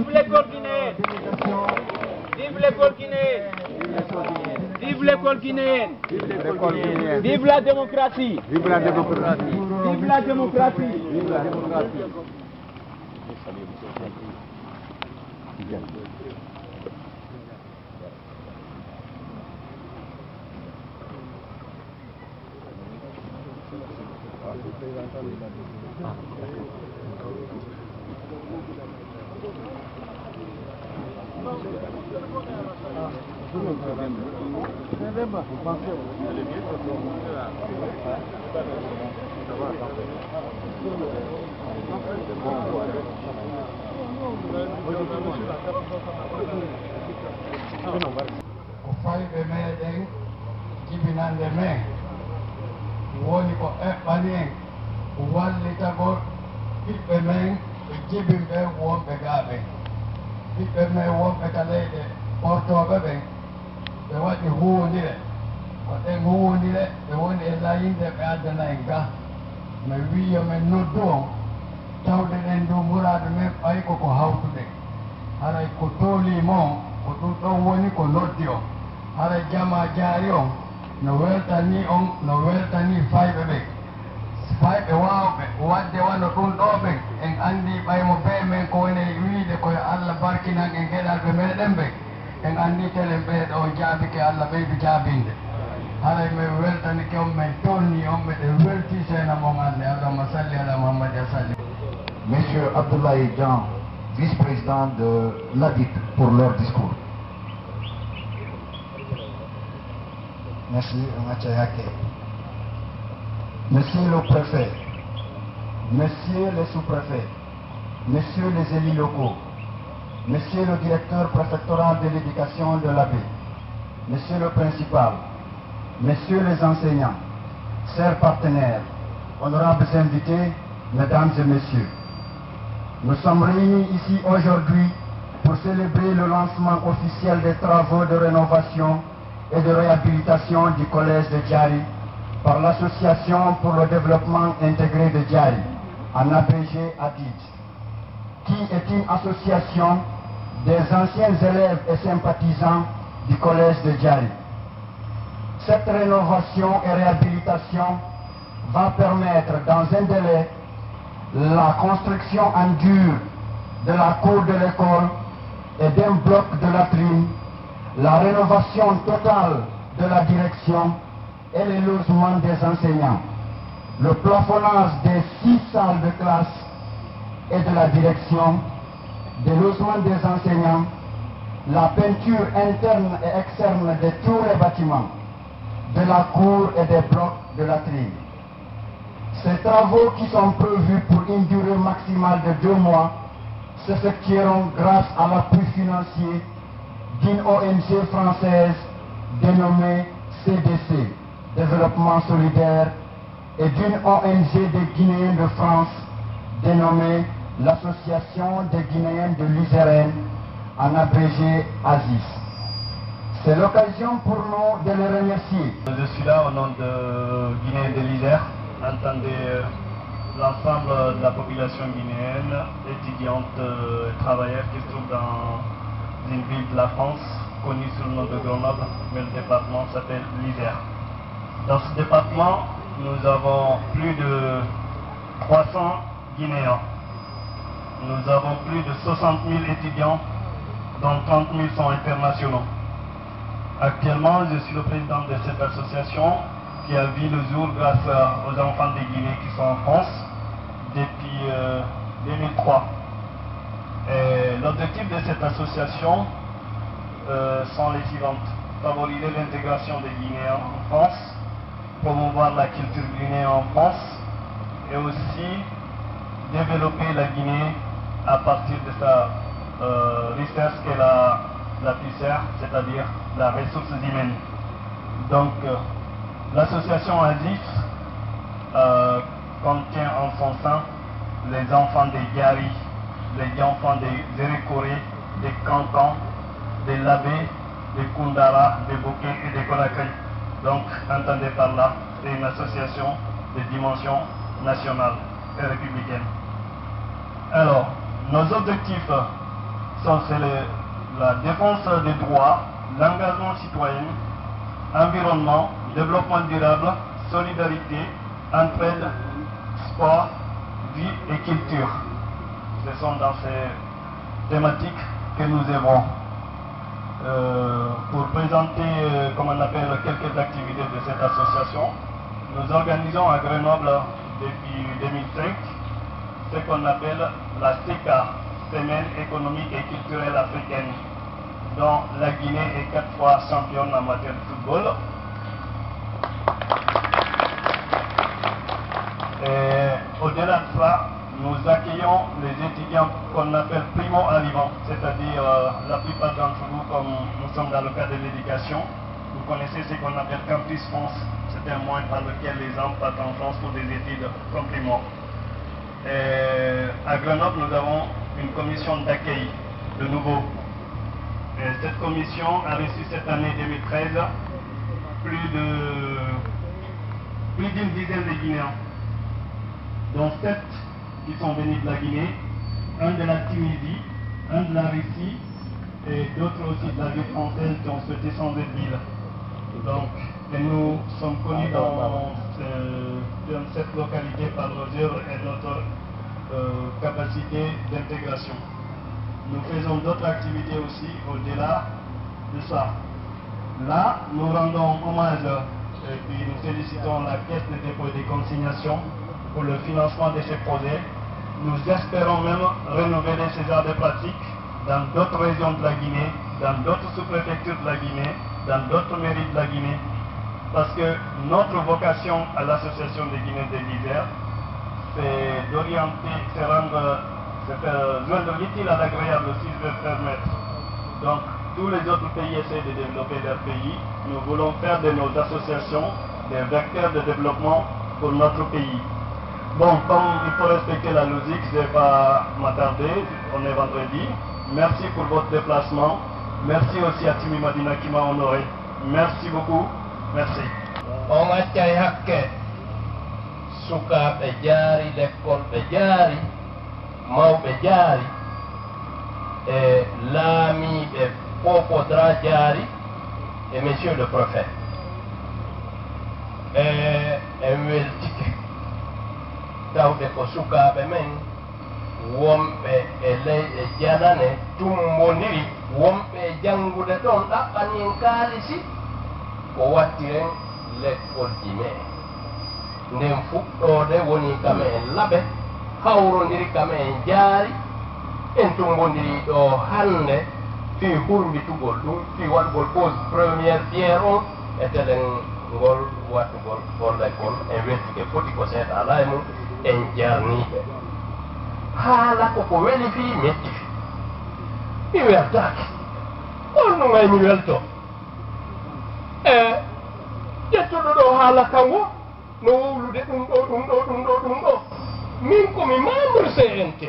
Vive l'école guinéenne. Vive l'école guinéenne. Vive l'école guinéenne. Vive la démocratie. Vive la démocratie. Vive la démocratie. Vive la démocratie. Fayɓe meɗen jibinande men woni ko eɓɓani en wallitagol ɓiɓɓe men ɓe jibin ɓe wonɓe gaaɓe ɓiɓɓe men wonɓe ka leyɗe ɓortoɓe ɓen ɓe waɗi huwodire ko ɗen huwodire ɓe woni e layinde ɓe addana en ga mi wiyo men noddu on tawde ɗen dow muraade men ɓay koko hawtude haray ko toolimo on ko ɗum ɗon woni ko noddi on haray jama jaari on no weltani on no weltani fayɓe ɓe fayɓe wawɓe wadde wano ɗum ɗo ɓen en andi ɓaymo be men ko woni wiide koye Allah barkinan en geɗalɓe meɗen ɓe en andi telen ɓeeɗo on jaabike Allah ɓeydu jaabinde haray min weltanike on min tolni on miɗen welti seena mon ande allahumma salli ala muhammad wa sallim. Monsieur Abdoulaye Dian, vice-président de l'ADIP, pour leur discours. Merci, Machayake. Monsieur le préfet, Messieurs les sous-préfets, Messieurs les élus locaux, Monsieur le directeur préfectoral de l'éducation de l'AB, Monsieur le principal, Messieurs les enseignants, chers partenaires, honorables invités, Mesdames et Messieurs, nous sommes réunis ici aujourd'hui pour célébrer le lancement officiel des travaux de rénovation et de réhabilitation du collège de Djari par l'Association pour le développement intégré de Djari, en abrégé ADID, qui est une association des anciens élèves et sympathisants du collège de Djari. Cette rénovation et réhabilitation va permettre dans un délai la construction en dur de la cour de l'école et d'un bloc de latrine, la rénovation totale de la direction et les logements des enseignants, le plafonnage des 6 salles de classe et de la direction, des logements des enseignants, la peinture interne et externe de tous les bâtiments, de la cour et des blocs de latrine. Ces travaux qui sont prévus pour une durée maximale de 2 mois s'effectueront grâce à l'appui financier d'une ONG française dénommée CDC, Développement Solidaire, et d'une ONG des Guinéens de France dénommée l'Association des Guinéens de l'Uzérène, en abrégé ASIS. C'est l'occasion pour nous de les remercier. Je suis là au nom de Guinéens de l'Isère. Entendez l'ensemble de la population guinéenne, étudiante et travailleurs qui se trouvent dans une ville de la France connue sous le nom de Grenoble, mais le département s'appelle l'Isère. Dans ce département, nous avons plus de 300 Guinéens. Nous avons plus de 60 000 étudiants, dont 30 000 sont internationaux. Actuellement, je suis le président de cette association qui a vu le jour grâce aux enfants de Guinée qui sont en France depuis 2003. L'objectif de cette association sont les suivantes: favoriser l'intégration des Guinéens en France, promouvoir la culture guinéenne en France et aussi développer la Guinée à partir de sa recherche qu'est la PICER, c'est-à-dire la ressource humaine. Donc, l'association ASIS contient en son sein les enfants des Djari, les enfants des Erékoré, des Cancans, des Labé, des Koundara, des Bokeh et des Conakry. Donc, entendez par là, c'est une association de dimension nationale et républicaine. Alors, nos objectifs c'est la défense des droits, l'engagement citoyen, environnement, développement durable, solidarité, entraide, sport, vie et culture. Ce sont dans ces thématiques que nous œuvrons. Pour présenter, comme on appelle, quelques activités de cette association, nous organisons à Grenoble depuis 2005 ce qu'on appelle la SECA, Semaine économique et culturelle africaine, dont la Guinée est 4 fois championne en matière de football. Au-delà de ça, nous accueillons les étudiants qu'on appelle primo-arrivants, c'est-à-dire la plupart d'entre vous, comme nous sommes dans le cadre de l'éducation, vous connaissez ce qu'on appelle Campus France. C'est un moyen par lequel les gens partent en France pour des études complémentaires. À Grenoble, nous avons une commission d'accueil de nouveau. Cette commission a reçu cette année 2013 plus d'une dizaine de Guinéens, dont 7 qui sont venus de la Guinée, un de la Tunisie, un de la Russie et d'autres aussi de la ville française qui ont souhaité changer de ville. Donc, et nous sommes connus dans cette localité par nos œuvres et notre capacité d'intégration. Nous faisons d'autres activités aussi au-delà de ça. Là, nous rendons hommage et puis nous félicitons la Caisse de dépôt et de consignation pour le financement de ces projets. Nous espérons même renouveler ces genres de pratiques dans d'autres régions de la Guinée, dans d'autres sous-préfectures de la Guinée, dans d'autres mairies de la Guinée, parce que notre vocation à l'association des Guinéens de l'Isère, c'est d'orienter, c'est joindre l'utile à l'agréable, si je veux me permettre. Donc, tous les autres pays essaient de développer leur pays. Nous voulons faire de nos associations des vecteurs de développement pour notre pays. Bon, comme il faut respecter la logique, je ne vais pas m'attarder, on est vendredi. Merci pour votre déplacement. Merci aussi à Timi Madina qui m'a honoré. Merci beaucoup. Merci. On a Tchayaké, Souka Bejari, l'école Bejari, Mao Bejari, et l'ami de Popodra Djari, et monsieur le prophète. Et Mweltike. Tawde ko sukaɓe men wonɓe e leyɗe janane tummodiri wonɓe janngude ɗon ɗaɓɓanin kaalisi ko wattiren lekkolji me nden fuɗɗode woni kame en laaɓe hawrodiri kame en jaari en tummodiri ɗo hannde fi hurmitugol ɗum fi waɗugol pose premiére pierre on e telen ngol waɗugol gollekol en wettike foti ko seeɗa ala e mum en jarniɓe haala koko weli fi metti fi mi weltaki on no ngay mi welto e ƴettuɗo ɗo haala kango no wowlude ɗum ɗo min komi membre CNT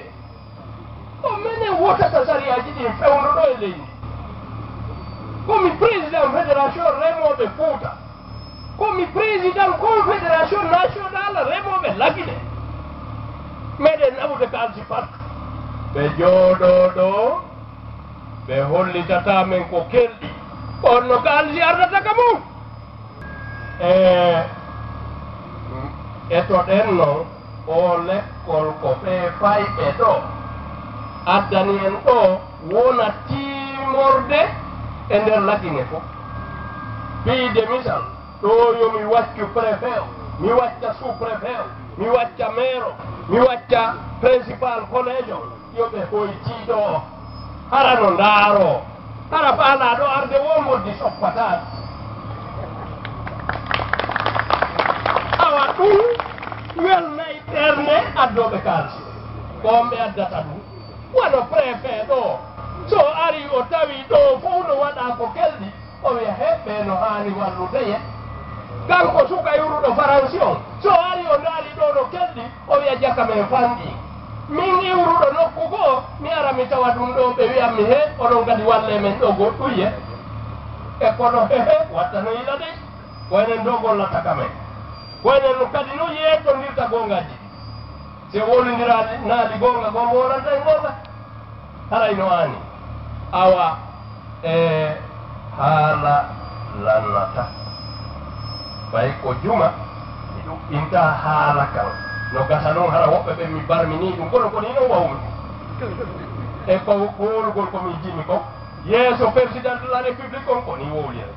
o minen wotata sariyaji ɗin fewno ɗo e leydi komi président fédération remoɓe Fouta komi président confédération nationale remoɓe Laguine meɗen naɓude kalsi pat ɓe jooɗo ɗo ɓe hollitata men ko kelɗi on no kalsi ardata ka mum etoɗen noon o lekkol ko ɓe fayɓe ɗo addani en ɗo wona timorde e nder Laguine fof wiide misal ɗo yomi waccu préfet o mi wacca sous préfet o mi wacca maire o mi wacca principal collège o yoɓe hoytiɗo o hara no ndaaro hara faalaɗo arde wo moddi soppataɗo awa ɗum welnayi ɓernde addoɓe kalsi komɓe addata ɗum wono préfet ɗo so ari o tawi ɗo fof no waɗa ko kelɗi o wiya heɓɓe no haani walludeye kanko suka iwruɗo faransi on so ari o ndaari ɗo no kelɗi o wiya jakka men fanɗi min iwruɗo nokku goo mi ara mi tawa ɗum ɗo ɓe wiyatmi he oɗon kadi walle men ɗo goɗɗuye e kono hehe watta no yila de koyenen ɗo gollata ka men koyenen kadi no yettodirta gongaji se wolodira naali gonga gonga wonanta e gonga haray no ani awa hala lannata bay ko juma inta hala kan no gasa non hara woɓɓe ɓe mi barmini ɗum kono ko ni no wawmi e ko wolgol komi jimi ko yeeso président de la république on ko ni wowlira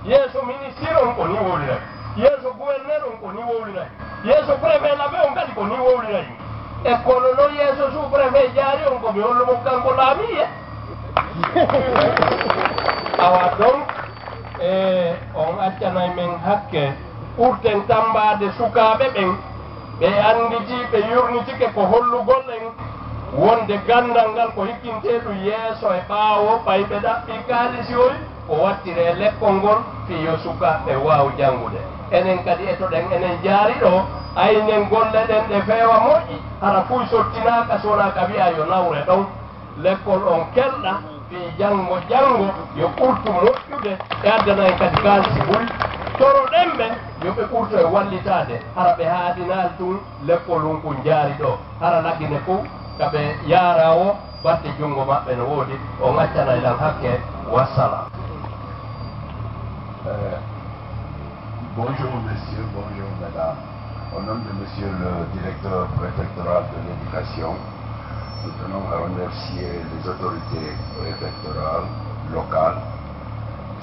yeeso ministre on ko ni wowlira yeeso gouverneur on ko ni wowlira yeeso préfet laɓe on kadi ko ni wowlira e kono no yeeso sous préfet jaari on komi hollumo kanko laamiye awa donc on accanay men hakke ɓurten tambade sukaɓe ɓen ɓe anditi ɓe yurnitike ko hollugol en wonde gandal ngal ko hikkinteɗum yeeso e ɓaawo ɓayɓe ɗaɓɓi kaalisi oy o wattire lekkol ngol fiyo sukaɓe waw jangude enen kadi etoɗen enen jaari ɗo aynen golle ɗen ɗe feewa moƴƴi hara fuy sottinaka sonaka wiya yo nawre ɗon lekkol on kelɗa fi janngo yo ɓurtu moƴƴude e addana en kadi kaalisi ɓuri toroɗen ɓe yo ɓe ɓurto e wallitade hara ɓe haadinal tun lekkol hun ko jaari ɗo hara laggine fof kaɓe yaara o batte junngo maɓɓe no woodi o ŋaccana eɗan hakke wassalam. Bonjour messieurs, bonjour mesdames. Au nom de monsieur le directeur préfectoral de l'éducation, nous tenons à remercier les autorités préfectorales, locales,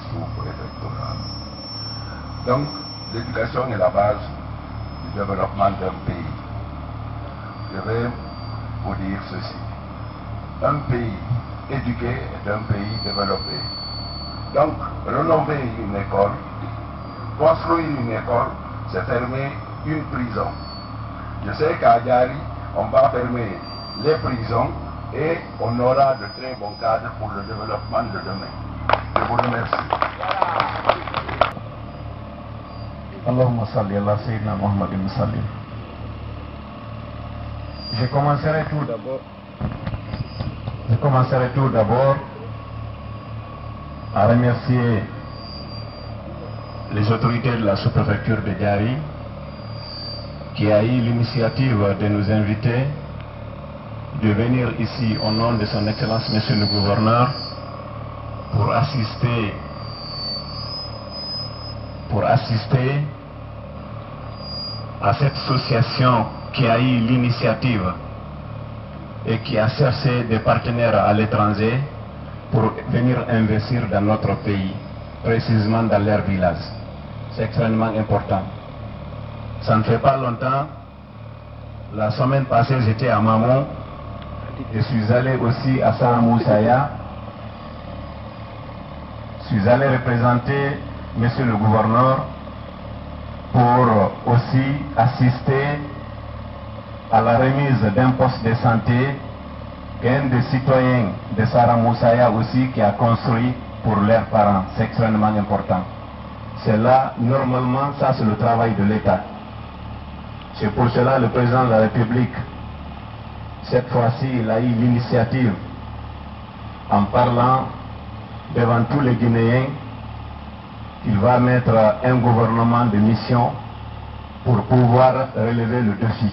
sous-préfectorales. Donc, l'éducation est la base du développement d'un pays. Je vais vous dire ceci. Un pays éduqué est un pays développé. Donc, rénover une école, construire une école, c'est fermer une prison. Je sais qu'à Diari, on va fermer les prisons et on aura de très bons cadres pour le développement de demain. Je vous remercie. Allahumma salli ala Sayyidina Muhammadin sallim. Je commencerai tout d'abord à remercier les autorités de la sous-préfecture de Diari qui a eu l'initiative de nous inviter de venir ici au nom de son Excellence Monsieur le Gouverneur pour assister à cette association qui a eu l'initiative et qui a cherché des partenaires à l'étranger pour venir investir dans notre pays, précisément dans leur village. C'est extrêmement important. Ça ne fait pas longtemps, la semaine passée j'étais à Mamon, je suis allé aussi à Saramoussaya, je suis allé représenter Monsieur le Gouverneur pour aussi assister à la remise d'un poste de santé qu'un des citoyens de Saramoussaya aussi qui a construit pour leurs parents. C'est extrêmement important. C'est là, normalement, ça c'est le travail de l'État. C'est pour cela le président de la République, cette fois-ci, il a eu l'initiative, en parlant devant tous les Guinéens, qu'il va mettre un gouvernement de mission pour pouvoir relever le défi.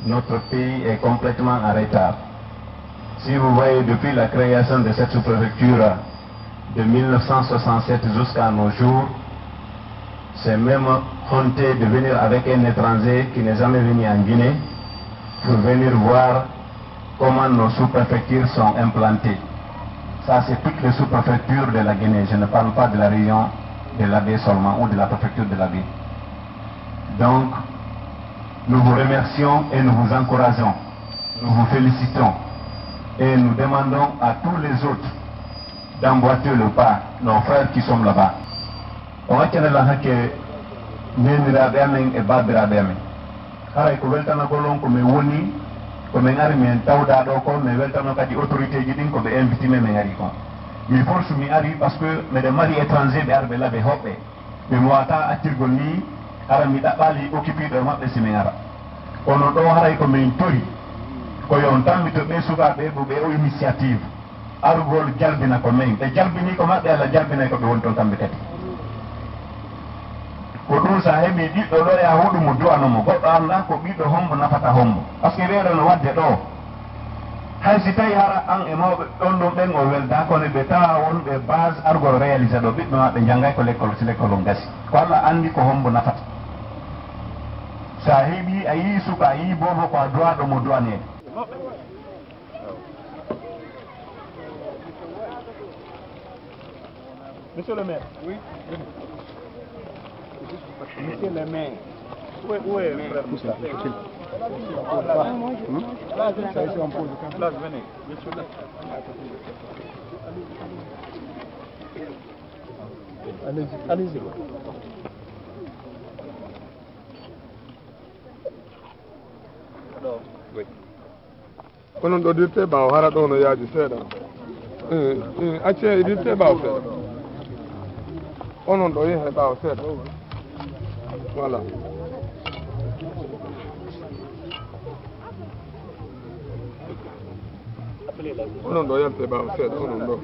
Notre pays est complètement en retard. Si vous voyez, depuis la création de cette sous-préfecture de 1967 jusqu'à nos jours, c'est même honteux de venir avec un étranger qui n'est jamais venu en Guinée pour venir voir comment nos sous-préfectures sont implantées. Ça, c'est toutes les sous-préfectures de la Guinée. Je ne parle pas de la région de la baie seulement ou de la préfecture de la baie. Donc, nous vous remercions et nous vous encourageons. Nous vous félicitons et nous demandons à tous les autres d'emboîter le pas, nos frères qui sont là-bas. On va tenir la que Nenirabemen et Babirabemen. Car il faut que me woni, comme un armée, Tauda, mais weltano kadi autorité qui dit qu'on est invité même à il faut que je arrive parce que mes maris étrangers de Arbela de Hoppe, mais moi, à Tirgoni, Aramida Bali occupé de ma séminaire. On a d'où comme une tori, quand on t'a mis de mes souvenirs de initiative. Arugol Jalbina comme et Jalbini comme à la Jalbina comme on t'entend peut-être. Kodun sa hebi di do lore a hudu mu duwa no mo goddo anda ko bido hombo nafata hombo parce que reere no wadde do hay si tawi hara an e mawɓe ɗon ɗon ɓen o welda kono ɓe tawa wonɓe base argol réalisé ɗo ɓiɓɓe maɓɓe janggay ko l'école si l'école on gasi ko Allah andi ko hombo nafata sa heeɓi a yii suka a yii bobo ko a duwaɗo mo duwanede. Monsieur le maire. Oui. Monsieur le maire. Où est le frère Moussa? Place, venez. Monsieur là. Allez-y, allez-y. Oui. Onon ɗo dirte ɓaawo hara ɗo no yaaji seeɗa acce e dirte ɓaawo seeɗa onon ɗo yehe ɓaawo seeɗa voilà onon ɗo yalte ɓaawo seeɗa onon ɗo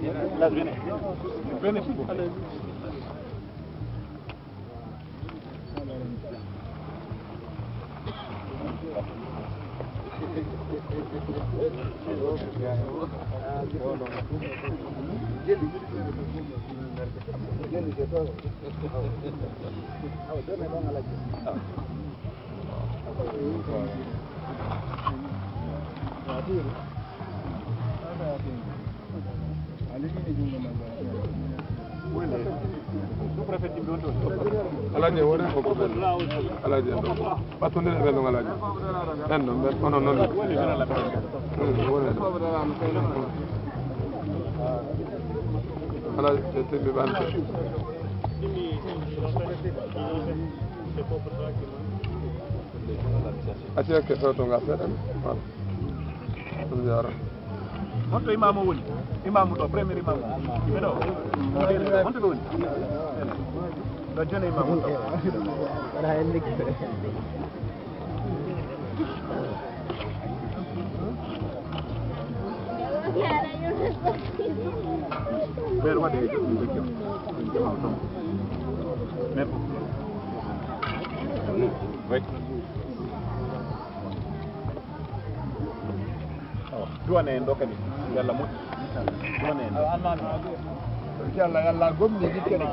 alaji woni koko ɓen alaji en ɗo ɓattodire ɓen ɗon alaji ɓen ɗon ɓen onon noon alaji e timmi ɓante acci hakke fewtonga seeɗen voilà ɗum jara Honto imamu woni imamu ɗo premier imamu ɓe ɗo honto ɗo woni ɗo joni imamu ɗo ɓeɗo waɗe duwane en ɗo kadi yalla moƴƴi duwane en inchallah Allah gomni jikkene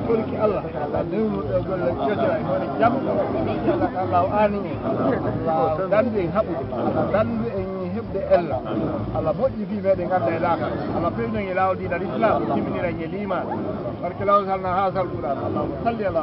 tolki Allah Allah newnuɗo golle jojira e woni jam inchallah Allah ani Allah dandi en haɓude Allah dandi en heɓde ella Allah moƴƴi fi meɗen ganda e laaka Allah fewnen e lawol dinal islam timminira e liman barke lawol salna ha sal Qur'an Allah salli ala